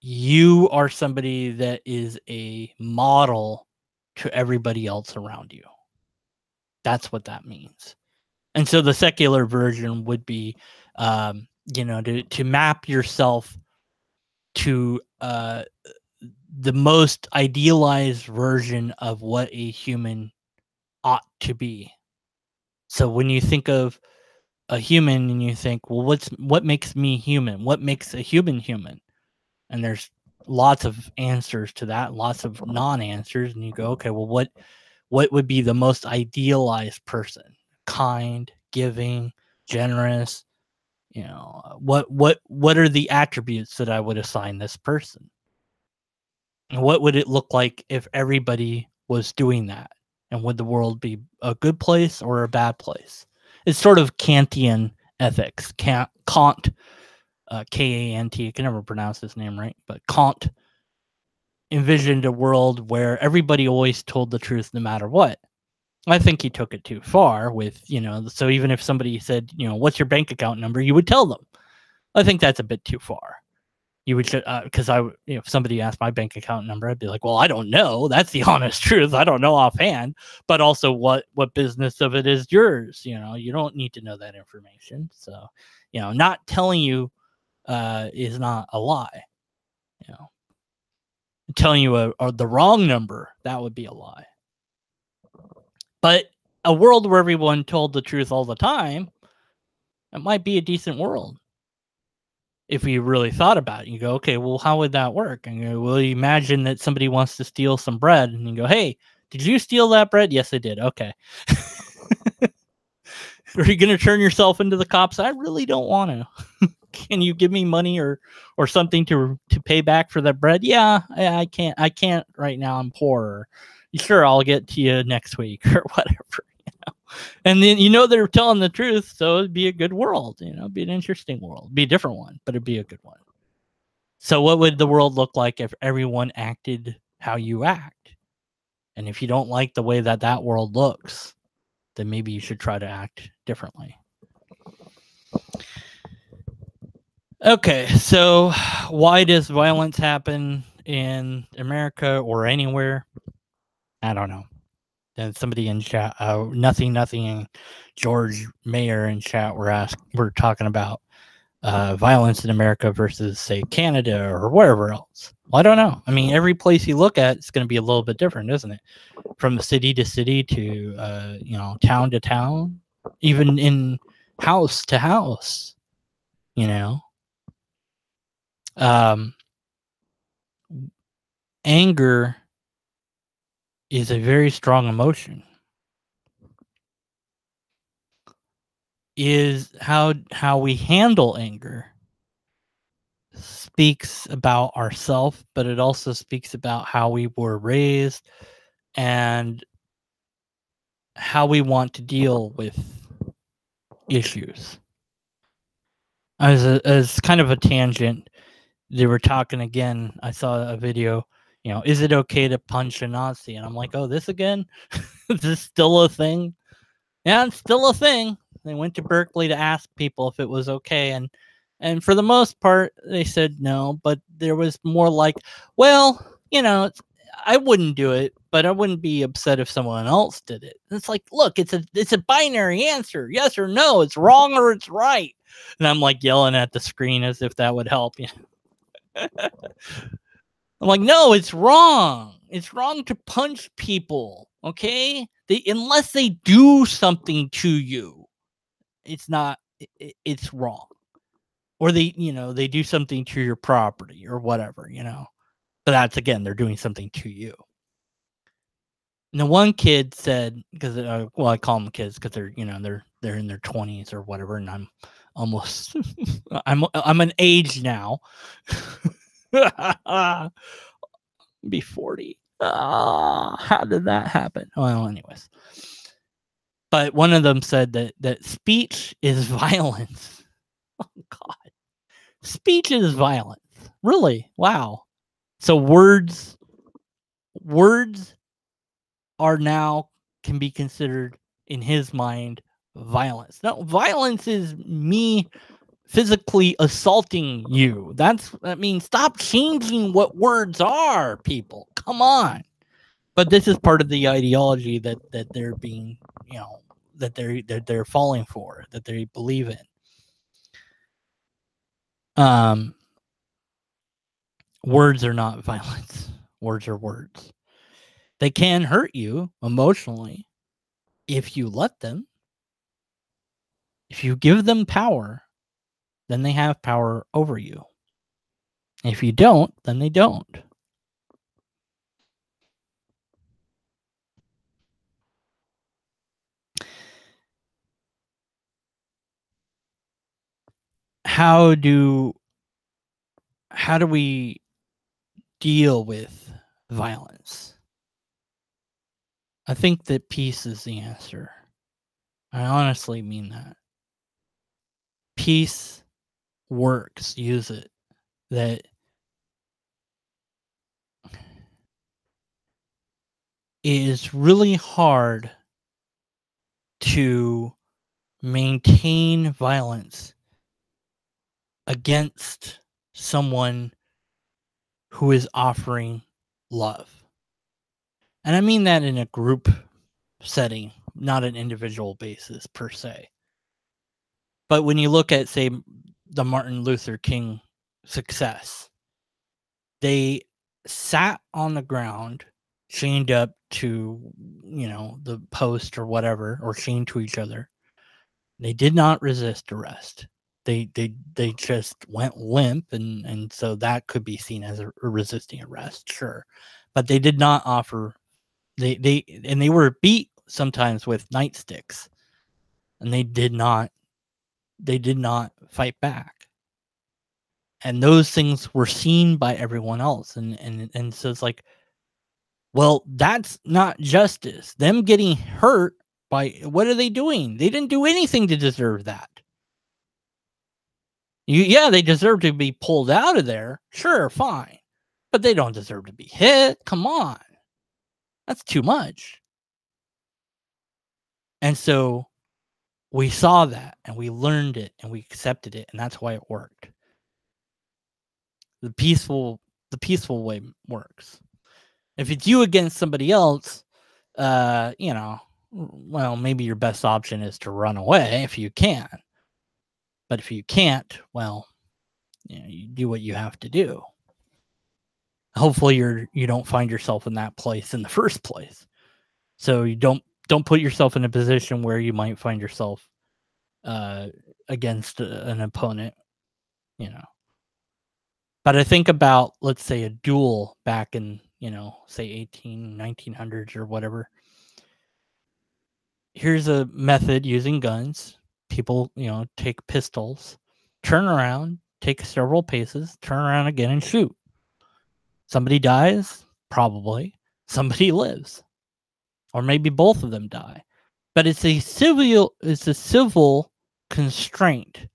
you are somebody that is a model to everybody else around you. That's what that means. And so the secular version would be, you know, to map yourself to the most idealized version of what a human ought to be. So when you think of a human and you think, well, what makes me human? What makes a human human? And there's lots of answers to that, lots of non-answers, and you go, okay, well, what would be the most idealized person? Kind, giving, generous. You know, what are the attributes that I would assign this person? And what would it look like if everybody was doing that? And would the world be a good place or a bad place? It's sort of Kantian ethics. Kant, Kant, K-A-N-T. I can never pronounce his name right, but Kant envisioned a world where everybody always told the truth no matter what. I think he took it too far with, you know, so even if somebody said, you know, what's your bank account number, you would tell them. I think that's a bit too far. You would, because you know, if somebody asked my bank account number, I'd be like, well, I don't know. That's the honest truth. I don't know offhand. But also, what business of it is yours? You know, you don't need to know that information. So, you know, not telling you is not a lie. You know, telling you the wrong number, that would be a lie. But a world where everyone told the truth all the time, it might be a decent world. If you really thought about it, you go, okay, well, how would that work? And you go, well, you imagine that somebody wants to steal some bread, and you go, hey, did you steal that bread? Yes, I did. Okay. Are you going to turn yourself into the cops? I really don't want to. Can you give me money or something to pay back for that bread? Yeah, I can't right now. I'm poor. Sure, I'll get to you next week or whatever. And then they're telling the truth, so it'd be a good world. It'd be an interesting world. It'd be a different one, but it'd be a good one. So what would the world look like if everyone acted how you act? And if you don't like the way that world looks, then maybe you should try to act differently. Okay, so why does violence happen in America or anywhere? I don't know. And somebody in chat, nothing, and George Mayer in chat we're talking about violence in America versus, say, Canada or wherever else. Well, I don't know. I mean, every place you look at, it's going to be a little bit different, isn't it? From city to city to town to town, even in house to house. Anger is a very strong emotion. Is how we handle anger speaks about ourselves, but it also speaks about how we were raised and how we want to deal with issues. As kind of a tangent, they were talking again. I saw a video, is it okay to punch a Nazi? And I'm like, oh, this again? Is this still a thing? Yeah, it's still a thing. They went to Berkeley to ask people if it was okay, and for the most part, they said no. But there was more like, well, I wouldn't do it, but I wouldn't be upset if someone else did it. And it's like, look, it's a binary answer, yes or no. It's wrong or it's right. And I'm like yelling at the screen as if that would help. I'm like, no, it's wrong. It's wrong to punch people. Okay, unless they do something to you, it's not. It's wrong. Or they do something to your property or whatever. But that's, again, they're doing something to you. And the one kid said, because I call them kids because they're they're in their 20s or whatever, and I'm almost I'm an age now. Be 40. How did that happen? Well, anyways. But one of them said that speech is violence. Oh, God. Speech is violence. Really? Wow. So words are now can be considered, in his mind, violence. No, violence is me physically assaulting you. Stop changing what words are, people. Come on. But this is part of the ideology that they're being, that they're falling for, that they believe in. Words are not violence. Words are words. They can hurt you emotionally if you let them. If you give them power, then they have power over you. If you don't, then they don't. How do we deal with violence? I think that peace is the answer. I honestly mean that. Peace works. Use it. That it is really hard to maintain violence against someone who is offering love. And I mean that in a group setting, not an individual basis per se. But when you look at, say, the Martin Luther King success, they sat on the ground, chained up to, the post or whatever, or chained to each other. They did not resist arrest. They just went limp, and so that could be seen as a resisting arrest, sure. But they did not offer. They were beat sometimes with nightsticks. and they did not fight back. And those things were seen by everyone else. And so it's like, well, that's not justice. Them getting hurt by, what are they doing? They didn't do anything to deserve that. Yeah, they deserve to be pulled out of there. Sure, fine. But they don't deserve to be hit. Come on. That's too much. And so we saw that and we learned it and we accepted it, and that's why it worked. The peaceful way works. If it's you against somebody else, well, maybe your best option is to run away if you can. But if you can't, well, you do what you have to do. Hopefully you don't find yourself in that place in the first place. So you don't put yourself in a position where you might find yourself against an opponent, But I think about, let's say, a duel back in, say 1900s or whatever. Here's a method using guns. People, take pistols, turn around, take several paces, turn around again and shoot. Somebody dies, probably. Somebody lives. Or maybe both of them die. But it's a civil constraint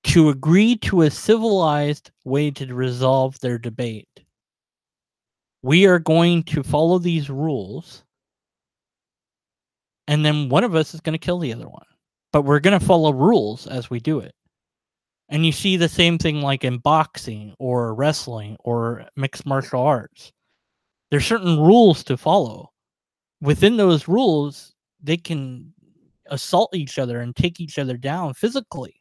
to agree to a civilized way to resolve their debate. We are going to follow these rules, and then one of us is going to kill the other one. But we're going to follow rules as we do it. And you see the same thing like in boxing or wrestling or mixed martial arts. There's certain rules to follow. Within those rules, they can assault each other and take each other down physically.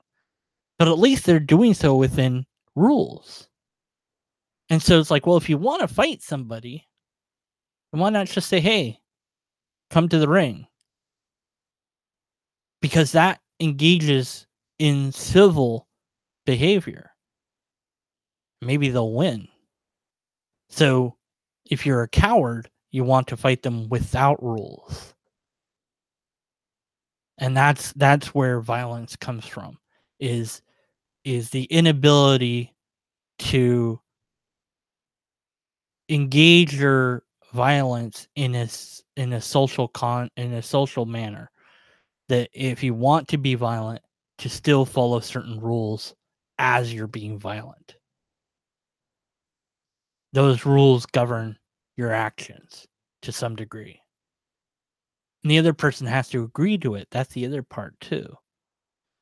But at least they're doing so within rules. And so it's like, well, if you want to fight somebody, then why not just say, hey, come to the ring? Because that engages in civil behavior. Maybe they'll win. So if you're a coward, you want to fight them without rules. And that's where violence comes from, is the inability to engage your violence in a social manner. That if you want to be violent, to still follow certain rules as you're being violent. Those rules govern your actions to some degree. And the other person has to agree to it. That's the other part too.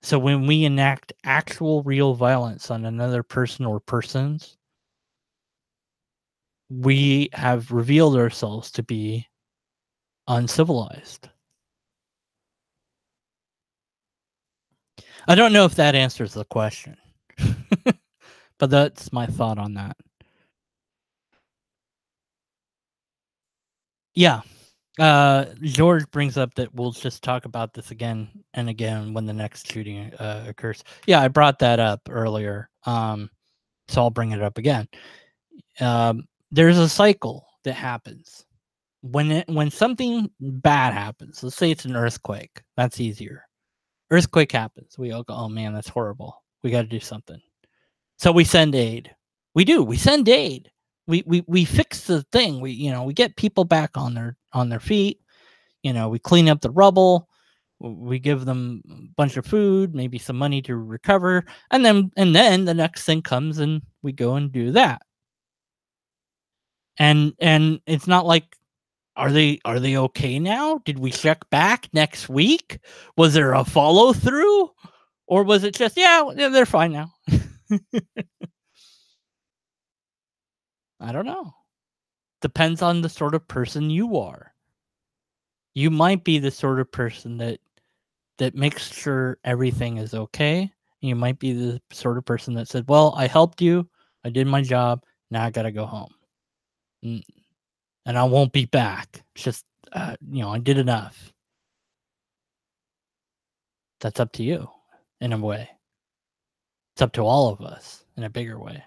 So when we enact actual real violence on another person or persons, we have revealed ourselves to be uncivilized. I don't know if that answers the question, but that's my thought on that. Yeah. George brings up that we'll just talk about this again and again when the next shooting occurs. Yeah, I brought that up earlier. So I'll bring it up again. There's a cycle that happens when something bad happens. Let's say it's an earthquake. That's easier. Earthquake happens. We all go, oh man, that's horrible. We got to do something. So we send aid. We send aid. We fix the thing. We get people back on their feet. We clean up the rubble. We give them a bunch of food, maybe some money to recover, and then the next thing comes and we go and do that. And it's not like, are they okay now? Did we check back next week? Was there a follow through? Or was it just, yeah, they're fine now? I don't know. Depends on the sort of person you are. You might be the sort of person that makes sure everything is okay. You might be the sort of person that said, well, I helped you. I did my job. Now I got to go home. And I won't be back. It's just, I did enough. That's up to you in a way. It's up to all of us in a bigger way.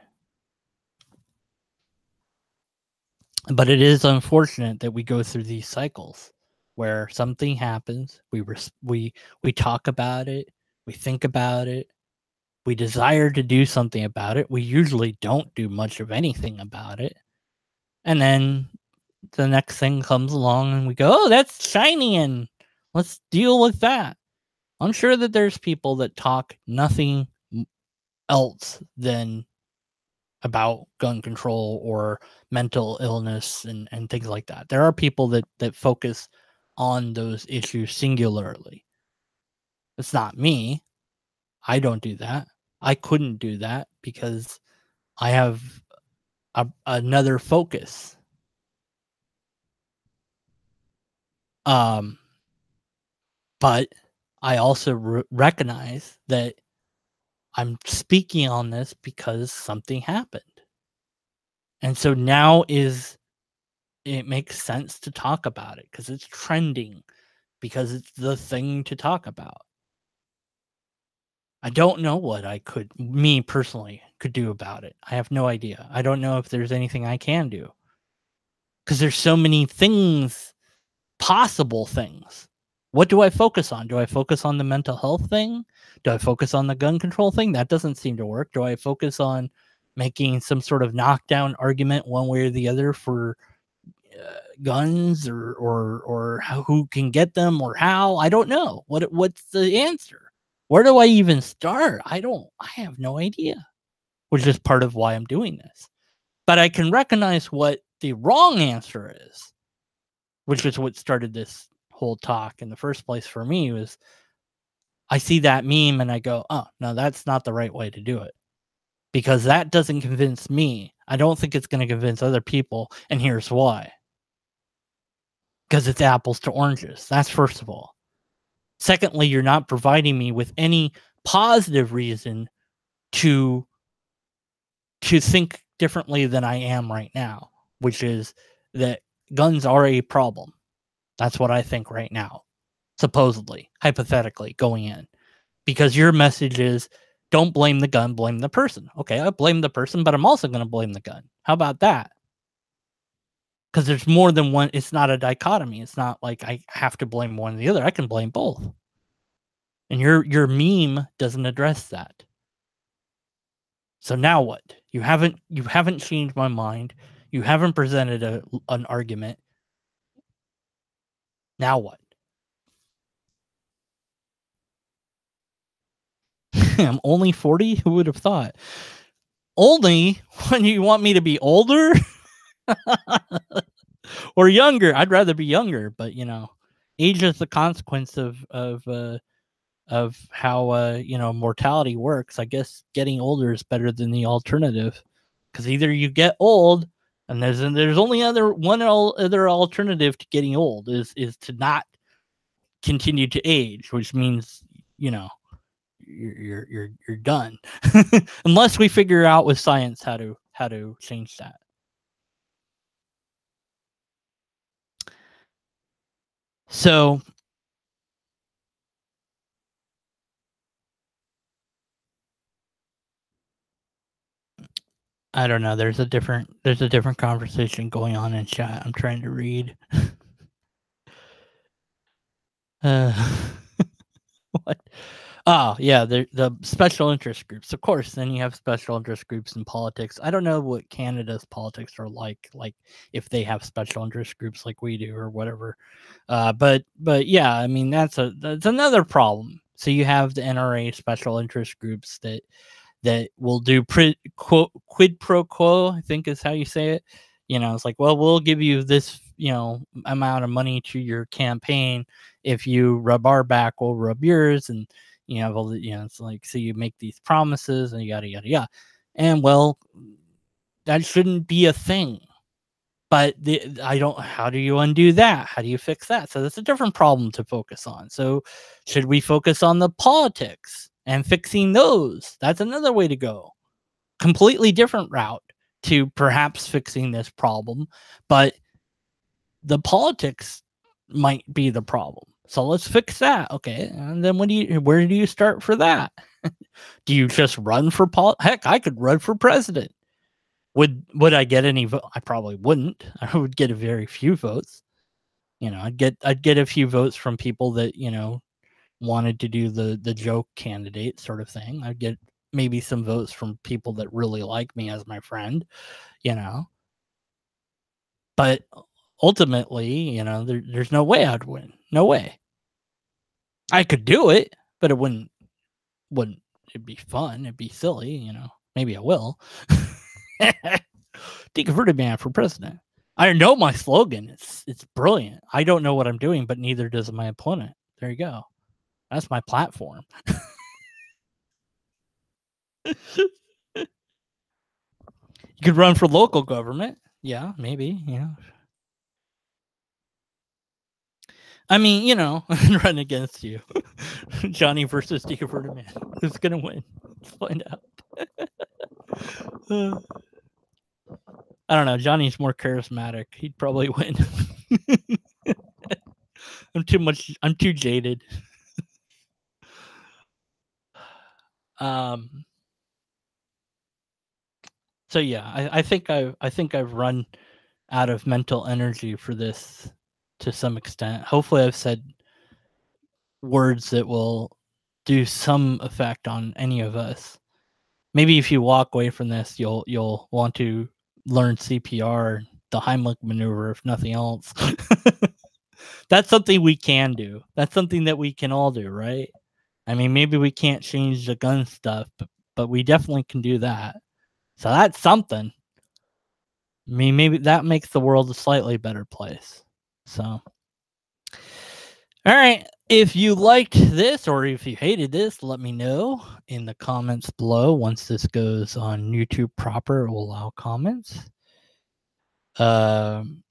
But it is unfortunate that we go through these cycles. where something happens, we talk about it, we think about it, we desire to do something about it. We usually don't do much of anything about it. And then the next thing comes along and we go, "Oh, that's shiny and let's deal with that." I'm sure that there's people that talk nothing else than about gun control or mental illness and things like that. There are people that focus on those issues singularly. It's not me. I don't do that. I couldn't do that because I have another focus. Um, but I also recognize that I'm speaking on this because something happened. And so now it makes sense to talk about it because it's trending, because it's the thing to talk about. I don't know what me personally, could do about it. I have no idea. I don't know if there's anything I can do because there's so many things, possible things. What do I focus on? Do I focus on the mental health thing? Do I focus on the gun control thing? That doesn't seem to work. Do I focus on making some sort of knockdown argument one way or the other for guns or who can get them or how? I don't know. What's the answer? Where do I even start? I have no idea. Which is part of why I'm doing this. But I can recognize what the wrong answer is, which is what started this whole talk in the first place for me. Was I see that meme and I go, "Oh, no, that's not the right way to do it." Because that doesn't convince me. I don't think it's going to convince other people, and here's why. Because it's apples to oranges. That's first of all. Secondly, you're not providing me with any positive reason to think differently than I am right now, which is that guns are a problem. That's what I think right now, supposedly, hypothetically, going in. Because your message is, don't blame the gun, blame the person. Okay, I blame the person, but I'm also going to blame the gun. How about that? Because there's more than one. It's not a dichotomy. It's not like I have to blame one or the other. I can blame both. And your meme doesn't address that. So now what? You haven't changed my mind. You haven't presented an argument. Now what? I'm only 40? Who would have thought? Only when you want me to be older or younger. I'd rather be younger, but age is the consequence of how mortality works. I guess getting older is better than the alternative, because either you get old, and there's only one other alternative to getting old is to not continue to age, which means you're done unless we figure out with science how to change that. So I don't know. There's a different conversation going on in chat. I'm trying to read. What? Oh, yeah, the special interest groups. Of course, then you have special interest groups in politics. I don't know what Canada's politics are like if they have special interest groups like we do or whatever. But yeah, I mean that's another problem. So you have the NRA special interest groups that will do quid pro quo, I think is how you say it. It's like, well, we'll give you this, amount of money to your campaign. If you rub our back, we'll rub yours. And, it's like, so you make these promises and yada, yada, yada. And well, that shouldn't be a thing. But how do you undo that? How do you fix that? So that's a different problem to focus on. So should we focus on the politics and fixing those? That's another way to go. Completely different route to perhaps fixing this problem, but the politics might be the problem. So let's fix that. Okay. And then where do you start for that? Do you just run for heck, I could run for president. Would I get any vote? I probably wouldn't. I would get a very few votes. I'd get a few votes from people that, wanted to do the joke candidate sort of thing. I'd get maybe some votes from people that really like me as my friend, But ultimately, there's no way I'd win. No way. I could do it, but it wouldn't it'd be fun. It'd be silly, Maybe I will. Deacon Ferdinand for president. I know my slogan. It's brilliant. I don't know what I'm doing, but neither does my opponent. There you go. That's my platform. You could run for local government. Yeah, maybe. Yeah. I mean, run against you. Johnny versus Deacon Ferdinand. Who's going to win? Let's find out. I don't know. Johnny's more charismatic. He'd probably win. I'm too jaded. So yeah, I think I've run out of mental energy for this to some extent. Hopefully I've said words that will do some effect on any of us. Maybe if you walk away from this, you'll want to learn CPR, the Heimlich maneuver, if nothing else. That's something we can do. That's something that we can all do, right? I mean, maybe we can't change the gun stuff, but we definitely can do that. So that's something. I mean, maybe that makes the world a slightly better place. So, all right. If you liked this or if you hated this, let me know in the comments below. Once this goes on YouTube proper, it will allow comments. And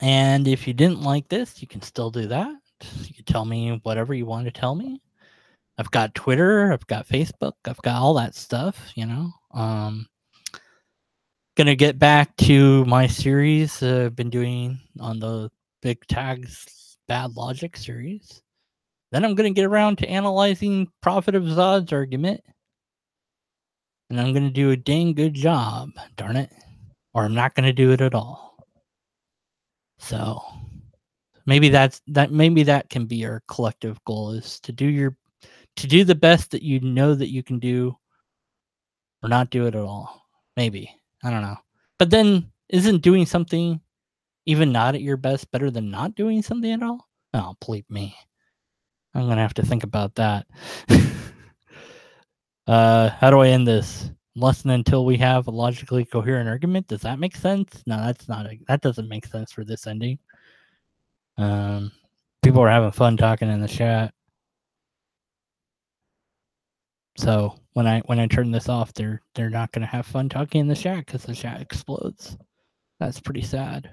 if you didn't like this, you can still do that. You can tell me whatever you want to tell me. I've got Twitter, I've got Facebook, I've got all that stuff, Gonna get back to my series I've been doing on the Big Tags Bad Logic series. Then I'm gonna get around to analyzing Prophet of Zod's argument. And I'm gonna do a dang good job, darn it. Or I'm not gonna do it at all. So maybe that can be our collective goal, is to do the best that you know that you can do, or not do it at all. Maybe. I don't know. But then isn't doing something even not at your best better than not doing something at all? Oh, bleep me. I'm going to have to think about that. How do I end this? Less than until we have a logically coherent argument. Does that make sense? No, that doesn't make sense for this ending. People are having fun talking in the chat. So when I turn this off, they're not going to have fun talking in the chat because the chat explodes. That's pretty sad.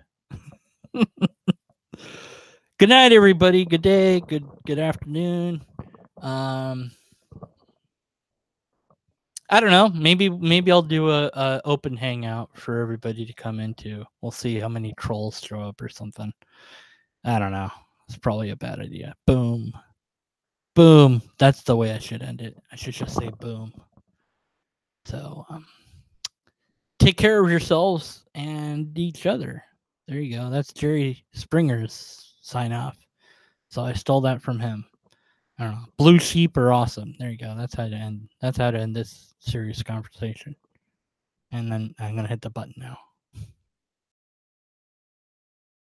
Good night, everybody. Good day. Good afternoon. I don't know. Maybe I'll do a open hangout for everybody to come into. We'll see how many trolls show up or something. I don't know. It's probably a bad idea. Boom. Boom. That's the way I should end it. I should just say boom. So take care of yourselves and each other. There you go. That's Jerry Springer's sign off. So I stole that from him. I don't know. Blue sheep are awesome. There you go. That's how to end this serious conversation. And then I'm gonna hit the button now.